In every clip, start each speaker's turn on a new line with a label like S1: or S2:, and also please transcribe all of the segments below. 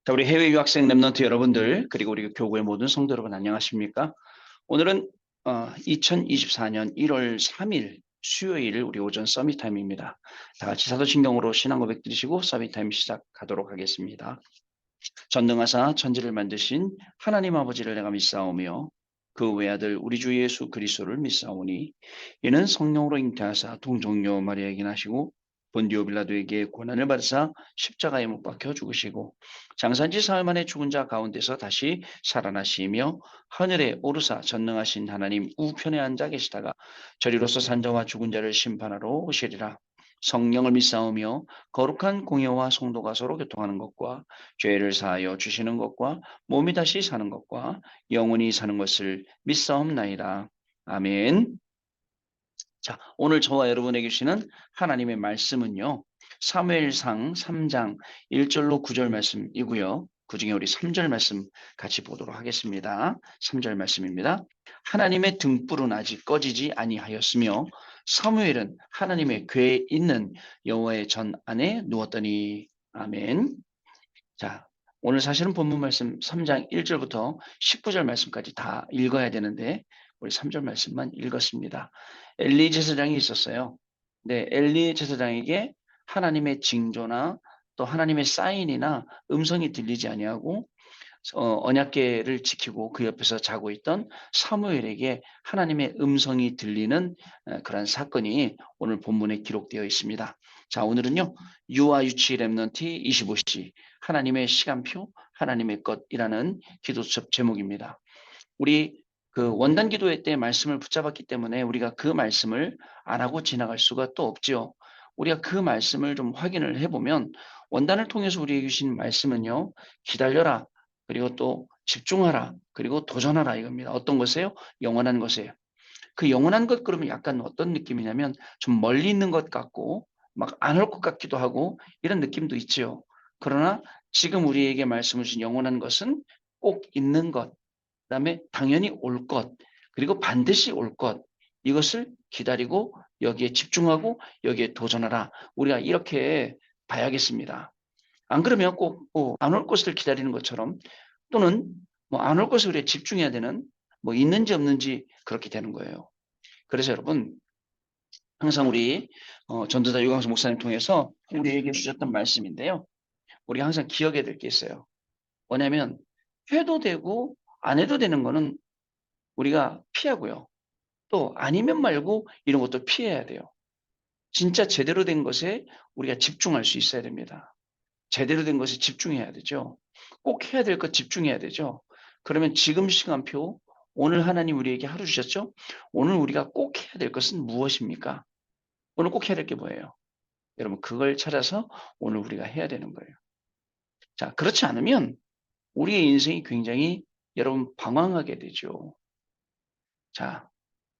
S1: 자, 우리 해외 유학생 랩런트 여러분들, 그리고 우리 교구의 모든 성도 여러분 안녕하십니까? 오늘은 2024년 1월 3일 수요일 우리 오전 서밋 타임입니다. 다 같이 사도신경으로 신앙 고백 드리시고 서밋 타임 시작하도록 하겠습니다. 전능하사 천지를 만드신 하나님 아버지를 내가 믿사오며 그 외아들 우리 주 예수 그리스도를 믿사오니 이는 성령으로 잉태하사 동정녀 마리아에게 나시고 본디오 빌라도에게 고난을 받으사 십자가에 못 박혀 죽으시고 장사지 사흘 만에 죽은 자 가운데서 다시 살아나시며 하늘에 오르사 전능하신 하나님 우편에 앉아 계시다가 저리로서 산자와 죽은 자를 심판하러 오시리라. 성령을 믿사오며 거룩한 공예와 성도가 서로 교통하는 것과 죄를 사하여 주시는 것과 몸이 다시 사는 것과 영원히 사는 것을 믿사옵나이다. 아멘. 자, 오늘 저와 여러분에게 주시는 하나님의 말씀은요. 사무엘상 3장 1절로 9절 말씀이고요. 그중에 우리 3절 말씀 같이 보도록 하겠습니다. 3절 말씀입니다. 하나님의 등불은 아직 꺼지지 아니하였으며 사무엘은 하나님의 궤에 있는 여호와의 전 안에 누웠더니. 아멘. 자, 오늘 사실은 본문 말씀 3장 1절부터 19절 말씀까지 다 읽어야 되는데 우리 3절 말씀만 읽었습니다. 엘리 제사장이 있었어요. 네, 엘리 제사장에게 하나님의 징조나 또 하나님의 사인이나 음성이 들리지 아니하고 언약궤를 지키고 그 옆에서 자고 있던 사무엘에게 하나님의 음성이 들리는 그런 사건이 오늘 본문에 기록되어 있습니다. 자, 오늘은요. 유아 유치 랩넌트 25시 하나님의 시간표 하나님의 것이라는 기도첩 제목입니다. 우리 그 원단 기도회 때 말씀을 붙잡았기 때문에 우리가 그 말씀을 안 하고 지나갈 수가 또 없지요. 우리가 그 말씀을 좀 확인을 해보면 원단을 통해서 우리에게 주신 말씀은요. 기다려라. 그리고 또 집중하라. 그리고 도전하라 이겁니다. 어떤 것이에요? 영원한 것이에요. 그 영원한 것 그러면 약간 어떤 느낌이냐면 좀 멀리 있는 것 같고 막 안 올 것 같기도 하고 이런 느낌도 있지요. 그러나 지금 우리에게 말씀을 주신 영원한 것은 꼭 있는 것, 그다음에 당연히 올 것, 그리고 반드시 올 것, 이것을 기다리고 여기에 집중하고 여기에 도전하라. 우리가 이렇게 봐야겠습니다. 안 그러면 꼭 안 올 것을 기다리는 것처럼 또는 뭐 안 올 것을 우리가 집중해야 되는 뭐 있는지 없는지 그렇게 되는 거예요. 그래서 여러분 항상 우리 전도자 유광수 목사님 통해서 우리에게 주셨던 말씀인데요. 우리가 항상 기억해야 될 게 있어요. 뭐냐면 해도 되고 안 해도 되는 거는 우리가 피하고요. 또 아니면 말고 이런 것도 피해야 돼요. 진짜 제대로 된 것에 우리가 집중할 수 있어야 됩니다. 제대로 된 것에 집중해야 되죠. 꼭 해야 될 것 집중해야 되죠. 그러면 지금 시간표 오늘 하나님 우리에게 하루 주셨죠? 오늘 우리가 꼭 해야 될 것은 무엇입니까? 오늘 꼭 해야 될 게 뭐예요? 여러분 그걸 찾아서 오늘 우리가 해야 되는 거예요. 자, 그렇지 않으면 우리의 인생이 굉장히 여러분 방황하게 되죠. 자,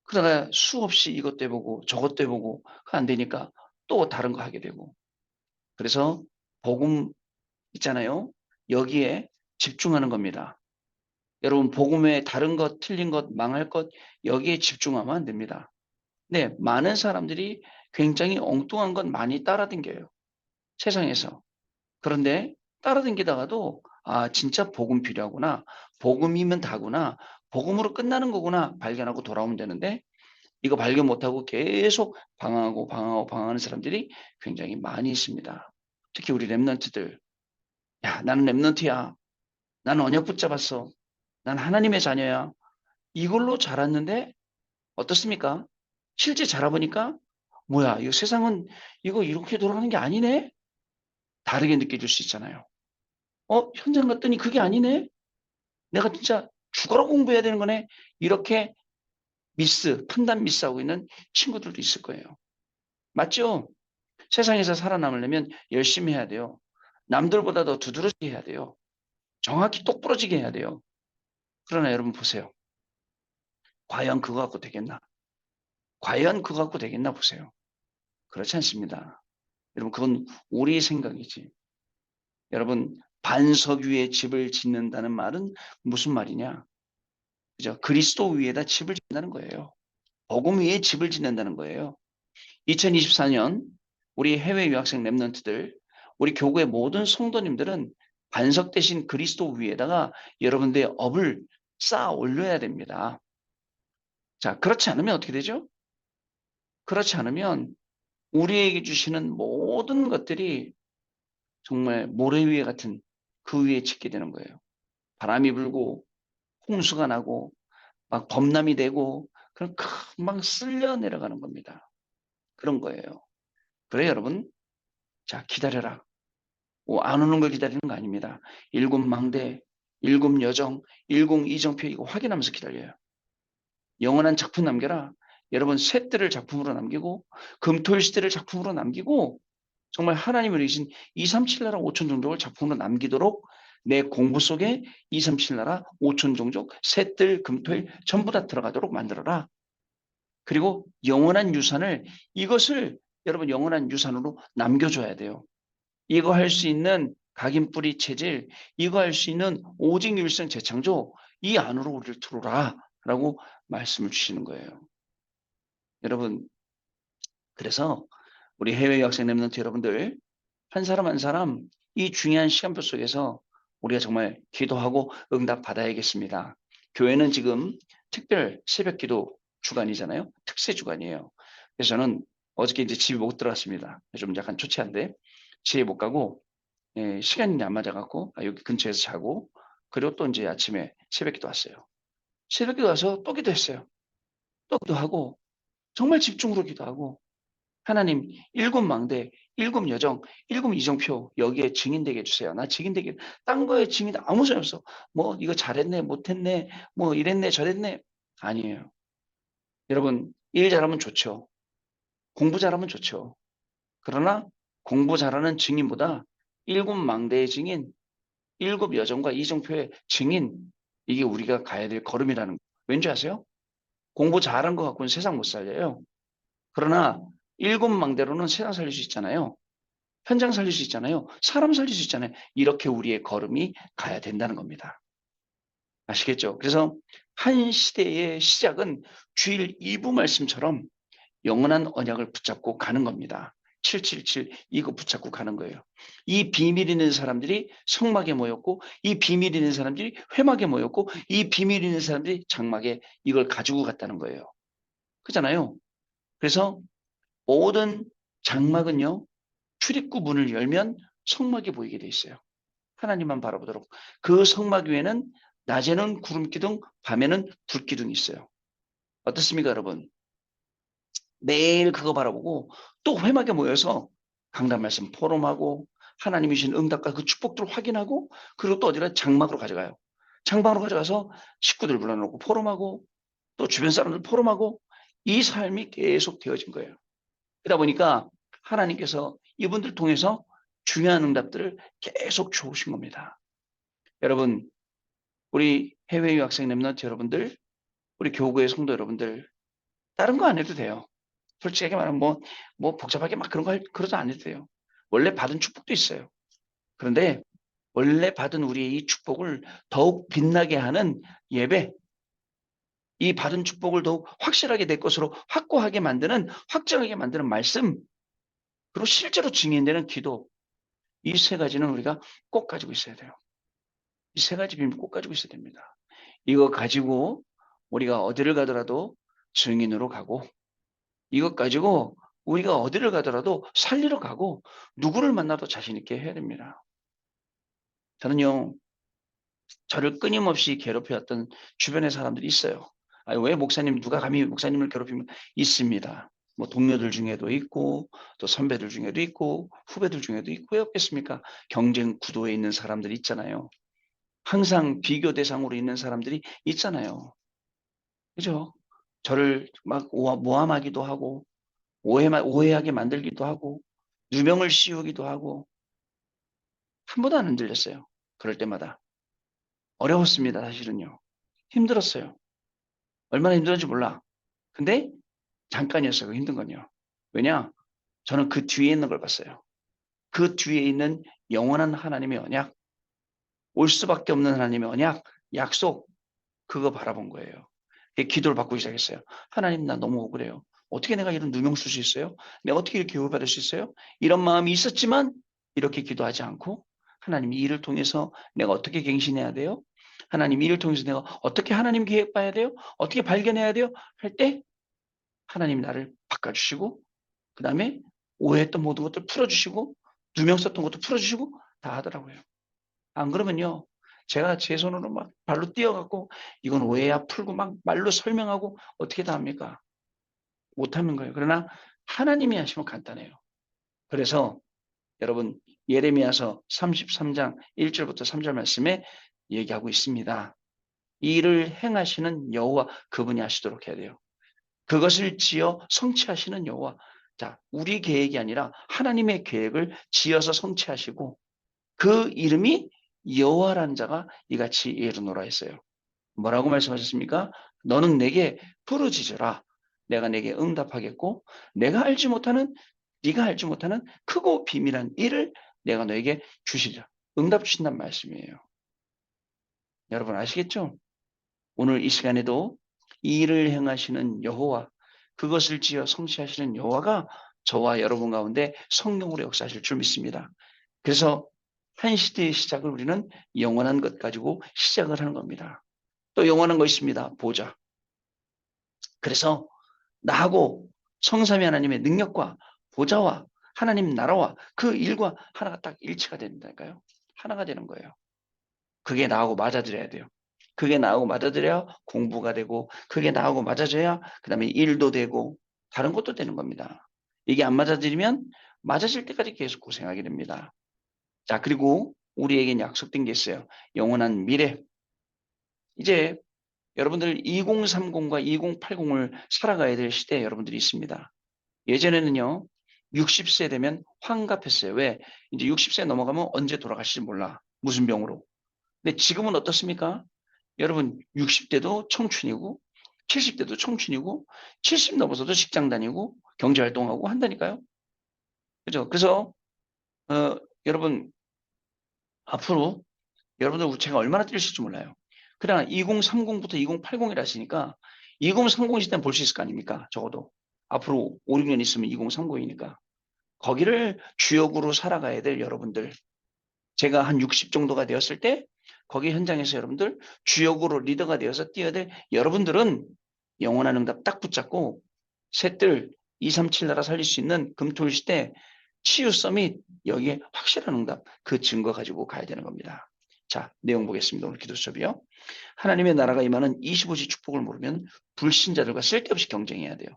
S1: 그러다가 수없이 이것도 해보고 저것도 해보고 안 되니까 또 다른 거 하게 되고. 그래서 복음 있잖아요. 여기에 집중하는 겁니다. 여러분 복음에 다른 것, 틀린 것, 망할 것 여기에 집중하면 안 됩니다. 네, 많은 사람들이 굉장히 엉뚱한 것 많이 따라댕겨요. 세상에서. 그런데 따라댕기다가도 아 진짜 복음 필요하구나. 복음이면 다구나. 복음으로 끝나는 거구나 발견하고 돌아오면 되는데 이거 발견 못하고 계속 방황하는 사람들이 굉장히 많이 있습니다. 특히 우리 랩런트들. 야, 나는 랩런트야. 나는 언약 붙잡았어. 난 하나님의 자녀야. 이걸로 자랐는데 어떻습니까? 실제 자라보니까 뭐야, 이 세상은 이거 이렇게 돌아가는 게 아니네? 다르게 느껴질 수 있잖아요. 현장 갔더니 그게 아니네? 내가 진짜 죽어라 공부해야 되는 거네? 이렇게 판단 미스하고 있는 친구들도 있을 거예요. 맞죠? 세상에서 살아남으려면 열심히 해야 돼요. 남들보다 더 두드러지게 해야 돼요. 정확히 똑부러지게 해야 돼요. 그러나 여러분 보세요. 과연 그거 갖고 되겠나? 과연 그거 갖고 되겠나 보세요. 그렇지 않습니다. 여러분 그건 우리의 생각이지. 여러분 반석 위에 집을 짓는다는 말은 무슨 말이냐? 그죠? 그리스도 위에다 집을 짓는다는 거예요. 복음 위에 집을 짓는다는 거예요. 2024년 우리 해외 유학생 랩런트들, 우리 교구의 모든 성도님들은 반석 대신 그리스도 위에다가 여러분들의 업을 쌓아 올려야 됩니다. 자, 그렇지 않으면 어떻게 되죠? 그렇지 않으면 우리에게 주시는 모든 것들이 정말 모래 위에 같은 그 위에 짓게 되는 거예요. 바람이 불고 홍수가 나고 막 범람이 되고 그럼 금방 쓸려 내려가는 겁니다. 그런 거예요. 그래 여러분, 자 기다려라. 안 오는 걸 기다리는 거 아닙니다. 일곱 망대, 일곱 여정, 일곱 이정표 이거 확인하면서 기다려요. 영원한 작품 남겨라. 여러분 셋들을 작품으로 남기고 금토일 시대를 작품으로 남기고 정말 하나님을 이신 237 나라 5천 종족을 작품으로 남기도록 내 공부 속에 237 나라 5천 종족 셋들 금토일 전부 다 들어가도록 만들어라. 그리고 영원한 유산을 이것을 여러분 영원한 유산으로 남겨줘야 돼요. 이거 할 수 있는 각인뿌리 체질, 이거 할 수 있는 오직 일생 재창조 이 안으로 우리를 들어라 라고 말씀을 주시는 거예요. 여러분 그래서 우리 해외 유학생 랩런트 여러분들 한 사람 한 사람 이 중요한 시간표 속에서 우리가 정말 기도하고 응답 받아야겠습니다. 교회는 지금 특별 새벽 기도 주간이잖아요. 특세 주간이에요. 그래서 저는 어저께 이제 집에 못 들어갔습니다. 좀 약간 초췌한데 집에 못 가고 시간이 안 맞아갖고 여기 근처에서 자고 그리고 또 이제 아침에 새벽 기도 왔어요. 새벽 기도 와서 또 기도했어요. 또 기도하고 정말 집중으로 기도하고 하나님 일곱 망대, 일곱 여정, 일곱 이정표 여기에 증인되게 해주세요. 나 증인되게 딴 거에 증인 아무 소용 없어. 뭐 이거 잘했네, 못했네, 뭐 이랬네, 저랬네. 아니에요. 여러분 일 잘하면 좋죠. 공부 잘하면 좋죠. 그러나 공부 잘하는 증인보다 일곱 망대의 증인, 일곱 여정과 이정표의 증인 이게 우리가 가야 될 걸음이라는 거. 왠지 아세요? 공부 잘한 것 갖고는 세상 못 살려요. 그러나 일곱 망대로는 세상 살릴 수 있잖아요. 현장 살릴 수 있잖아요. 사람 살릴 수 있잖아요. 이렇게 우리의 걸음이 가야 된다는 겁니다. 아시겠죠? 그래서 한 시대의 시작은 주일 2부 말씀처럼 영원한 언약을 붙잡고 가는 겁니다. 777 이거 붙잡고 가는 거예요. 이 비밀 있는 사람들이 성막에 모였고 이 비밀 있는 사람들이 회막에 모였고 이 비밀 있는 사람들이 장막에 이걸 가지고 갔다는 거예요. 그렇잖아요. 그래서 모든 장막은요. 출입구 문을 열면 성막이 보이게 돼 있어요. 하나님만 바라보도록. 그 성막 위에는 낮에는 구름 기둥, 밤에는 불 기둥이 있어요. 어떻습니까, 여러분? 매일 그거 바라보고 또 회막에 모여서 강단 말씀 포럼하고 하나님이 주신 응답과 그 축복들을 확인하고 그리고 또 어디라 장막으로 가져가요. 장막으로 가져가서 식구들 불러놓고 포럼하고 또 주변 사람들 포럼하고 이 삶이 계속 되어진 거예요. 그러다 보니까 하나님께서 이분들 통해서 중요한 응답들을 계속 주오신 겁니다. 여러분, 우리 해외 유학생 랩런트 여러분들, 우리 교구의 성도 여러분들, 다른 거 안 해도 돼요. 솔직하게 말하면 뭐 복잡하게 막 그런 거 그러지 안 해도 돼요. 원래 받은 축복도 있어요. 그런데 원래 받은 우리의 이 축복을 더욱 빛나게 하는 예배, 이 받은 축복을 더욱 확실하게 내 것으로 확고하게 만드는, 확정하게 만드는 말씀, 그리고 실제로 증인되는 기도, 이 세 가지는 우리가 꼭 가지고 있어야 돼요. 이 세 가지 비밀 꼭 가지고 있어야 됩니다. 이거 가지고 우리가 어디를 가더라도 증인으로 가고 이것 가지고 우리가 어디를 가더라도 살리러 가고 누구를 만나도 자신 있게 해야 됩니다. 저는요. 저를 끊임없이 괴롭혀왔던 주변의 사람들이 있어요. 아니 왜 목사님 누가 감히 목사님을 괴롭히면 있습니다. 뭐 동료들 중에도 있고 또 선배들 중에도 있고 후배들 중에도 있고 왜 없겠습니까? 경쟁 구도에 있는 사람들이 있잖아요. 항상 비교 대상으로 있는 사람들이 있잖아요. 그죠? 저를 막 모함하기도 하고 오해하게 만들기도 하고 누명을 씌우기도 하고 한 번도 안 흔들렸어요. 그럴 때마다. 어려웠습니다. 사실은요. 힘들었어요. 얼마나 힘들었는지 몰라. 근데 잠깐이었어요. 그 힘든 건요. 왜냐? 저는 그 뒤에 있는 걸 봤어요. 그 뒤에 있는 영원한 하나님의 언약, 올 수밖에 없는 하나님의 언약, 약속, 그거 바라본 거예요. 기도를 받고 시작했어요. 하나님 나 너무 억울해요. 어떻게 내가 이런 누명 쓸 수 있어요? 내가 어떻게 이렇게 교육받을 수 있어요? 이런 마음이 있었지만 이렇게 기도하지 않고 하나님 이 일을 통해서 내가 어떻게 갱신해야 돼요? 하나님 이 일을 통해서 내가 어떻게 하나님 계획 봐야 돼요? 어떻게 발견해야 돼요? 할 때 하나님이 나를 바꿔주시고 그다음에 오해했던 모든 것들 풀어주시고 누명 썼던 것도 풀어주시고 다 하더라고요. 안 그러면요. 제가 제 손으로 막 발로 뛰어 갖고 "이건 오해야." 풀고 막 말로 설명하고 어떻게 다 합니까? 못하는 거예요. 그러나 하나님이 하시면 간단해요. 그래서 여러분 예레미야서 33장 1 절부터 3절 말씀에 얘기하고 있습니다. 이 일을 행하시는 여호와 그분이 하시도록 해야 돼요. 그것을 지어 성취하시는 여호와. 자, 우리 계획이 아니라 하나님의 계획을 지어서 성취하시고 그 이름이 여호와라는 자가 이같이 이르노라 했어요. 뭐라고 말씀하셨습니까? 너는 내게 부르짖어라. 내가 내게 응답하겠고 내가 알지 못하는 네가 알지 못하는 크고 비밀한 일을 내가 너에게 주시리라. 응답 주신단 말씀이에요. 여러분 아시겠죠? 오늘 이 시간에도 이 일을 행하시는 여호와, 그것을 지어 성취하시는 여호와가 저와 여러분 가운데 성령으로 역사하실 줄 믿습니다. 그래서 한 시대의 시작을 우리는 영원한 것 가지고 시작을 하는 겁니다. 또 영원한 거 있습니다. 보좌. 그래서 나하고 성삼위 하나님의 능력과 보좌와 하나님 나라와 그 일과 하나가 딱 일치가 된다니까요. 하나가 되는 거예요. 그게 나하고 맞아들여야 돼요. 그게 나하고 맞아들여야 공부가 되고 그게 나하고 맞아져야 그다음에 일도 되고 다른 것도 되는 겁니다. 이게 안 맞아들이면 맞아질 때까지 계속 고생하게 됩니다. 자, 그리고 우리에겐 약속된 게 있어요. 영원한 미래. 이제 여러분들 2030과 2080을 살아가야 될 시대에 여러분들이 있습니다. 예전에는요. 60세 되면 환갑했어요. 왜? 이제 60세 넘어가면 언제 돌아가실지 몰라. 무슨 병으로. 근데 지금은 어떻습니까? 여러분 60대도 청춘이고 70대도 청춘이고 70 넘어서도 직장 다니고 경제 활동하고 한다니까요. 그죠? 그래서 어 여러분 앞으로 여러분들 제가 얼마나 뛰실지 몰라요. 그러나 2030부터 2080이라 하시니까 2030 시대는 볼 수 있을 거 아닙니까? 적어도. 앞으로 5-6년 있으면 2030이니까. 거기를 주역으로 살아가야 될 여러분들. 제가 한 60 정도가 되었을 때 거기 현장에서 여러분들 주역으로 리더가 되어서 뛰어야 될 여러분들은 영원한 응답 딱 붙잡고 셋들 237 나라 살릴 수 있는 금토일 시대 치유 서밋 여기에 확실한 응답 그 증거 가지고 가야 되는 겁니다. 자, 내용 보겠습니다. 오늘 기도 수업이요. 하나님의 나라가 임하는 25지 축복을 모르면 불신자들과 쓸데없이 경쟁해야 돼요.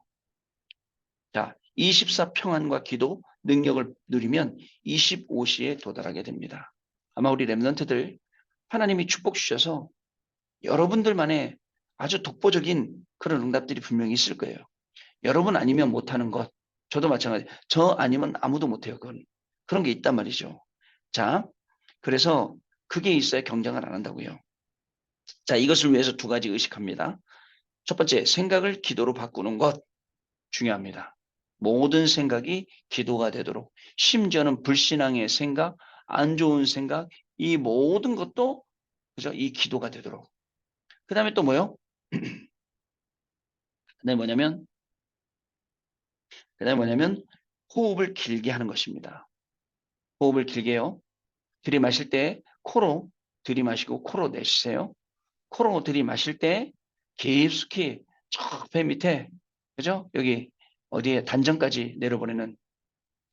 S1: 자, 24 평안과 기도 능력을 누리면 25시에 도달하게 됩니다. 아마 우리 렘넌트들 하나님이 축복 주셔서 여러분들만의 아주 독보적인 그런 응답들이 분명히 있을 거예요. 여러분 아니면 못하는 것. 저도 마찬가지. 저 아니면 아무도 못해요. 그건. 그런 게 있단 말이죠. 자, 그래서 그게 있어야 경쟁을 안 한다고요. 자, 이것을 위해서 두 가지 의식합니다. 첫 번째, 생각을 기도로 바꾸는 것 중요합니다. 모든 생각이 기도가 되도록 심지어는 불신앙의 생각, 안 좋은 생각, 이 모든 것도 그죠? 이 기도가 되도록. 그다음에 또 뭐요? 그다음에 뭐냐면 그다음에 뭐냐면 호흡을 길게 하는 것입니다. 호흡을 길게요. 들이마실 때 코로 들이마시고 코로 내쉬세요. 코로 들이마실 때 깊숙이 저 배 밑에 그죠? 여기 어디에 단전까지 내려보내는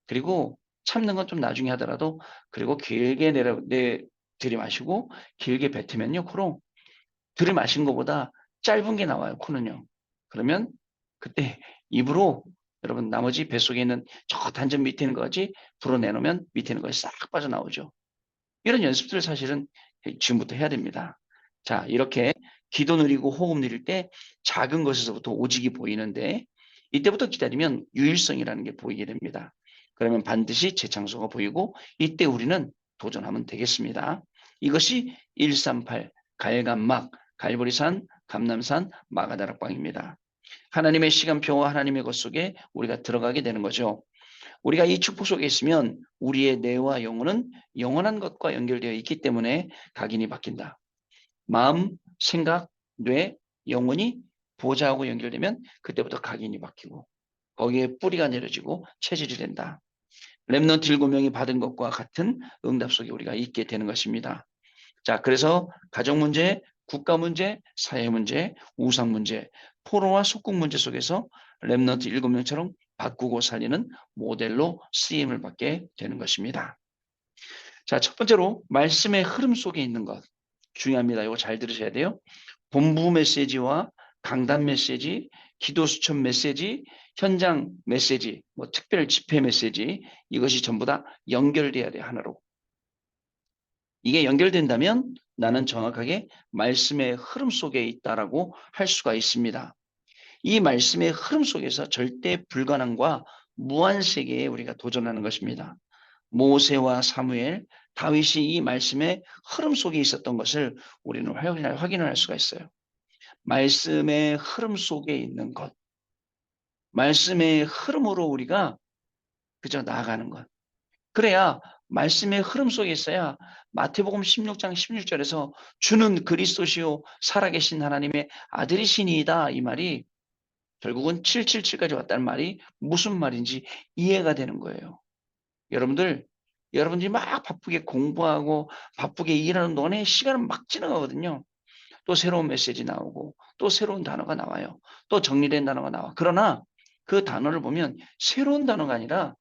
S1: 그리고 참는 건 좀 나중에 하더라도 그리고 길게 들이마시고 길게 뱉으면요 코로 들이마신 것보다 짧은 게 나와요 코는요. 그러면 그때 입으로 여러분 나머지 뱃속에 있는 저 단전 밑에 있는 것까지 불어내놓으면 밑에 있는 것이 싹 빠져나오죠. 이런 연습들을 사실은 지금부터 해야 됩니다. 자, 이렇게 기도 느리고 호흡 느릴 때 작은 것에서부터 오직이 보이는데 이때부터 기다리면 유일성이라는 게 보이게 됩니다. 그러면 반드시 재창조가 보이고 이때 우리는 도전하면 되겠습니다. 이것이 138 갈감막, 갈보리산, 감남산, 마가다락방입니다. 하나님의 시간표와 하나님의 것 속에 우리가 들어가게 되는 거죠. 우리가 이 축복 속에 있으면 우리의 뇌와 영혼은 영원한 것과 연결되어 있기 때문에 각인이 바뀐다. 마음, 생각, 뇌, 영혼이 보좌하고 연결되면 그때부터 각인이 바뀌고 거기에 뿌리가 내려지고 체질이 된다. 렘넌트 7명이 받은 것과 같은 응답 속에 우리가 있게 되는 것입니다. 자, 그래서 가정 문제, 국가 문제, 사회 문제, 우상 문제, 포로와 속국 문제 속에서 렘넌트 7명처럼 바꾸고 살리는 모델로 쓰임을 받게 되는 것입니다. 자, 첫 번째로 말씀의 흐름 속에 있는 것 중요합니다. 이거 잘 들으셔야 돼요. 본부 메시지와 강단 메시지, 기도 수천 메시지, 현장 메시지, 뭐 특별 집회 메시지, 이것이 전부 다 연결돼야 돼, 하나로. 이게 연결된다면 나는 정확하게 말씀의 흐름 속에 있다라고 할 수가 있습니다. 이 말씀의 흐름 속에서 절대 불가능과 무한 세계에 우리가 도전하는 것입니다. 모세와 사무엘, 다윗이 이 말씀의 흐름 속에 있었던 것을 우리는 확인을 할 수가 있어요. 말씀의 흐름 속에 있는 것, 말씀의 흐름으로 우리가 그저 나아가는 것. 그래야 말씀의 흐름 속에 있어야 마태복음 16장 16절에서 주는 그리스도시요 살아계신 하나님의 아들이시니이다, 이 말이 결국은 777까지 왔다는 말이 무슨 말인지 이해가 되는 거예요. 여러분들이 막 바쁘게 공부하고 바쁘게 일하는 동안에 시간은 막 지나가거든요. 또 새로운 메시지 나오고 또 새로운 단어가 나와요. 또 정리된 단어가 나와. 그러나 그 단어를 보면 새로운 단어가 아니라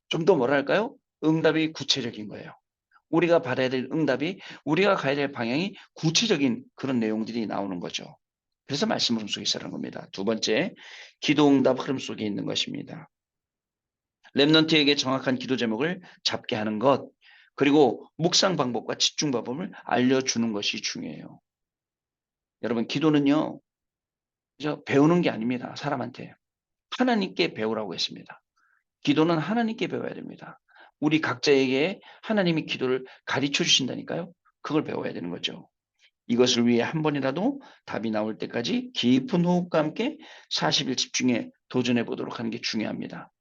S1: 좀 더 뭐랄까요? 응답이 구체적인 거예요. 우리가 받아야 될 응답이, 우리가 가야 될 방향이 구체적인 그런 내용들이 나오는 거죠. 그래서 말씀 흐름 속에 있으라는 겁니다. 두 번째, 기도 응답 흐름 속에 있는 것입니다. 렘넌트에게 정확한 기도 제목을 잡게 하는 것, 그리고 묵상 방법과 집중 방법을 알려주는 것이 중요해요. 여러분, 기도는요, 그저 배우는 게 아닙니다. 사람한테. 하나님께 배우라고 했습니다. 기도는 하나님께 배워야 됩니다. 우리 각자에게 하나님이 기도를 가르쳐 주신다니까요. 그걸 배워야 되는 거죠. 이것을 위해 한 번이라도 답이 나올 때까지 깊은 호흡과 함께 40일 집중해 도전해 보도록 하는 게 중요합니다.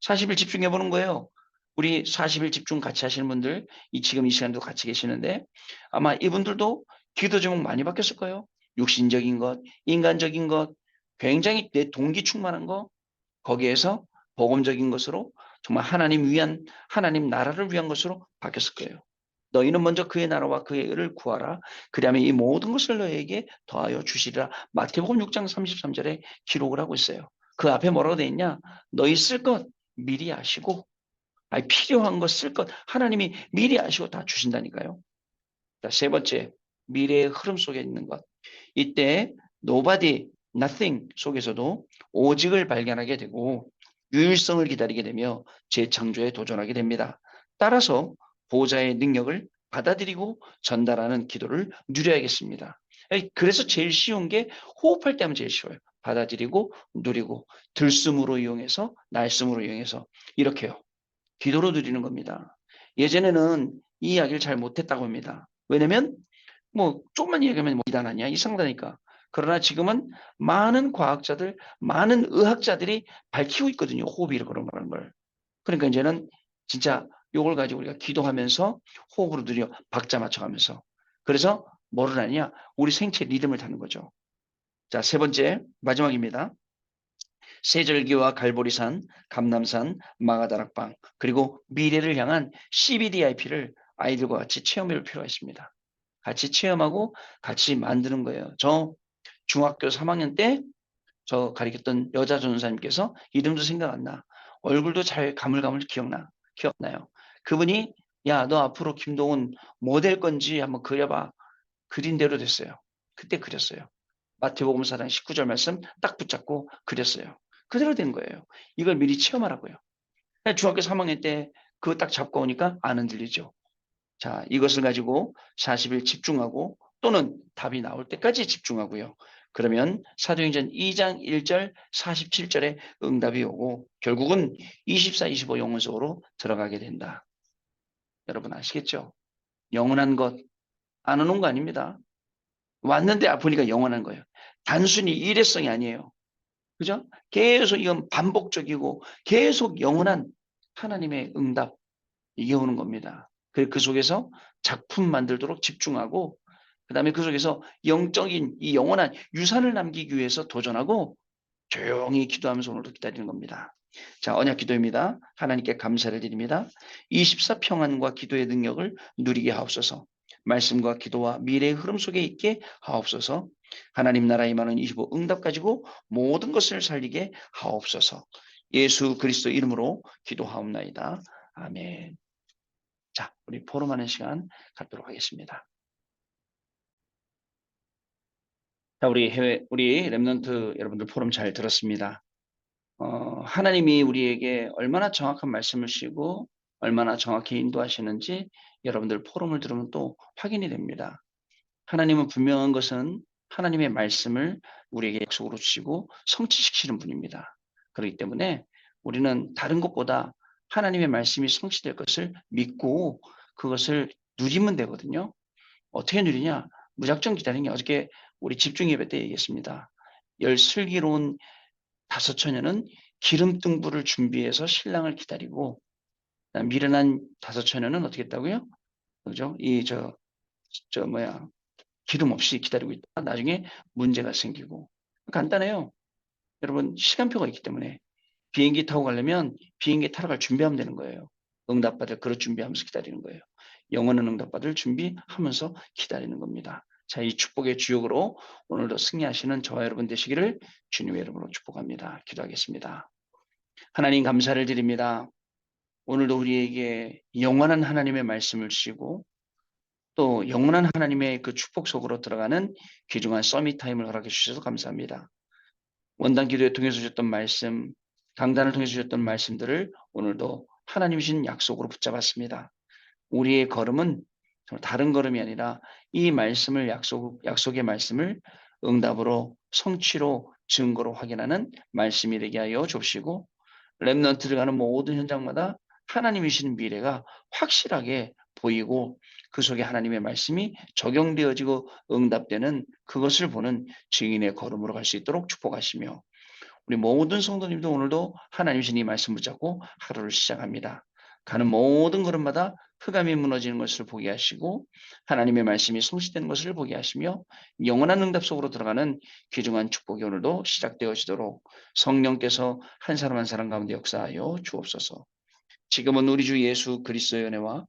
S1: 40일 집중해 보는 거예요. 우리 40일 집중 같이 하시는 분들, 지금 이 시간도 같이 계시는데 아마 이분들도 기도 제목 많이 바뀌었을 거예요. 육신적인 것, 인간적인 것, 굉장히 내 동기 충만한 거, 거기에서 복음적인 것으로 정말 하나님 위한, 하나님 나라를 위한 것으로 바뀌었을 거예요. 너희는 먼저 그의 나라와 그의 의를 구하라. 그리하면 이 모든 것을 너희에게 더하여 주시리라. 마태복음 6장 33절에 기록을 하고 있어요. 그 앞에 뭐라고 돼 있냐? 너희 쓸 것 미리 아시고, 아니 필요한 것 쓸 것 하나님이 미리 아시고 다 주신다니까요. 자, 세 번째, 미래의 흐름 속에 있는 것. 이때 nobody, nothing 속에서도 오직을 발견하게 되고 유일성을 기다리게 되며 재창조에 도전하게 됩니다. 따라서 보호자의 능력을 받아들이고 전달하는 기도를 누려야겠습니다. 그래서 제일 쉬운 게 호흡할 때 하면 제일 쉬워요. 받아들이고 누리고 들숨으로 이용해서 날숨으로 이용해서 이렇게요. 기도로 누리는 겁니다. 예전에는 이 이야기를 잘 못했다고 합니다. 왜냐면 뭐 조금만 얘기하면 뭐 이단 아니야 이상하다니까. 그러나 지금은 많은 과학자들, 많은 의학자들이 밝히고 있거든요. 호흡이 그런 걸. 그러니까 이제는 진짜 요걸 가지고 우리가 기도하면서 호흡으로 누려 박자 맞춰가면서. 그래서 뭐를 하느냐? 우리 생체 리듬을 타는 거죠. 자, 세 번째 마지막입니다. 세절기와 갈보리산, 감남산, 마가다락방, 그리고 미래를 향한 CBDIP를 아이들과 같이 체험해볼 필요가 있습니다. 같이 체험하고 같이 만드는 거예요. 저 중학교 3학년 때 저 가르쳤던 여자 전도사님께서 이름도 생각 안 나. 얼굴도 잘 가물가물 기억나요. 그분이 야, 너 앞으로 김동훈 뭐 될 건지 한번 그려봐. 그린 대로 됐어요. 그때 그렸어요. 마태복음 4장 19절 말씀 딱 붙잡고 그렸어요. 그대로 된 거예요. 이걸 미리 체험하라고요. 중학교 3학년 때 그거 딱 잡고 오니까 안 흔들리죠. 자, 이것을 가지고 40일 집중하고 또는 답이 나올 때까지 집중하고요. 그러면 사도행전 2장 1절 47절에 응답이 오고 결국은 24, 25 영혼 속으로 들어가게 된다. 여러분 아시겠죠? 영원한 것 안 오는 거 아닙니다. 왔는데 아프니까 영원한 거예요. 단순히 일회성이 아니에요. 그죠? 계속 이건 반복적이고 계속 영원한 하나님의 응답 이게 오는 겁니다. 그 속에서 작품 만들도록 집중하고 그다음에 그 속에서 영적인 이 영원한 유산을 남기기 위해서 도전하고 조용히 기도하면서 오늘도 기다리는 겁니다. 자, 언약 기도입니다. 하나님께 감사를 드립니다. 24 평안과 기도의 능력을 누리게 하옵소서. 말씀과 기도와 미래의 흐름 속에 있게 하옵소서. 하나님 나라 임하는 25 응답 가지고 모든 것을 살리게 하옵소서. 예수 그리스도 이름으로 기도하옵나이다. 아멘. 자, 우리 포럼하는 시간 갖도록 하겠습니다. 자, 우리 렘넌트 여러분들 포럼 잘 들었습니다. 하나님이 우리에게 얼마나 정확한 말씀을 주시고 얼마나 정확히 인도하시는지 여러분들 포럼을 들으면 또 확인이 됩니다. 하나님은 분명한 것은 하나님의 말씀을 우리에게 약속으로 주시고 성취시키는 분입니다. 그렇기 때문에 우리는 다른 것보다 하나님의 말씀이 성취될 것을 믿고 그것을 누리면 되거든요. 어떻게 누리냐? 무작정 기다리는 게 어저께 우리 집중 예배 때 얘기했습니다. 열 슬기로운 다섯 처녀는 기름 등불을 준비해서 신랑을 기다리고 미련한 다섯 처녀는 어떻게 했다고요? 그죠? 기름 없이 기다리고 있다가 나중에 문제가 생기고 간단해요. 여러분 시간표가 있기 때문에 비행기 타고 가려면 비행기 타러 갈 준비하면 되는 거예요. 응답받을 그릇 준비하면서 기다리는 거예요. 영원한 응답받을 준비하면서 기다리는 겁니다. 자, 이 축복의 주역으로 오늘도 승리하시는 저와 여러분 되시기를 주님의 이름으로 축복합니다. 기도하겠습니다. 하나님 감사를 드립니다. 오늘도 우리에게 영원한 하나님의 말씀을 주시고 또 영원한 하나님의 그 축복 속으로 들어가는 귀중한 서밋 타임을 허락해 주셔서 감사합니다. 원단 기도에 통해서 주셨던 말씀, 강단을 통해서 주셨던 말씀들을 오늘도 하나님이신 약속으로 붙잡았습니다. 우리의 걸음은 다른 걸음이 아니라 이 말씀을 약속의 말씀을 응답으로 성취로 증거로 확인하는 말씀이 되게 하여 주시고 렘넌트를 가는 모든 현장마다 하나님이신 미래가 확실하게 보이고 그 속에 하나님의 말씀이 적용되어지고 응답되는 그것을 보는 증인의 걸음으로 갈 수 있도록 축복하시며 우리 모든 성도님도 오늘도 하나님이신 이 말씀 붙잡고 하루를 시작합니다. 가는 모든 걸음마다 흑암이 무너지는 것을 보게 하시고 하나님의 말씀이 성취되는 것을 보게 하시며 영원한 응답 속으로 들어가는 귀중한 축복이 오늘도 시작되어지도록 성령께서 한 사람 한 사람 가운데 역사하여 주옵소서. 지금은 우리 주 예수 그리스도의 은혜와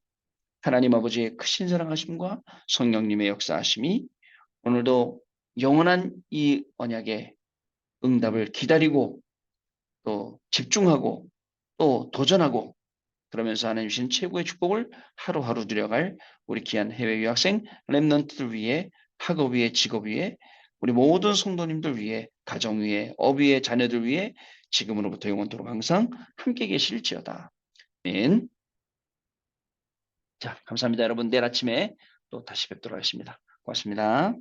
S1: 하나님 아버지의 크신 사랑하심과 성령님의 역사하심이 오늘도 영원한 이 언약의 응답을 기다리고 또 집중하고 또 도전하고 그러면서 하나님 주신 최고의 축복을 하루하루 누려갈 우리 귀한 해외 유학생 렘넌트들 위해 학업 위에 직업 위에 우리 모든 성도님들 위해 가정 위에 업 위에 자녀들 위해 지금으로부터 영원토록 항상 함께 계실지어다. 아멘. 자, 감사합니다. 여러분 내일 아침에 또 다시 뵙도록 하겠습니다. 고맙습니다.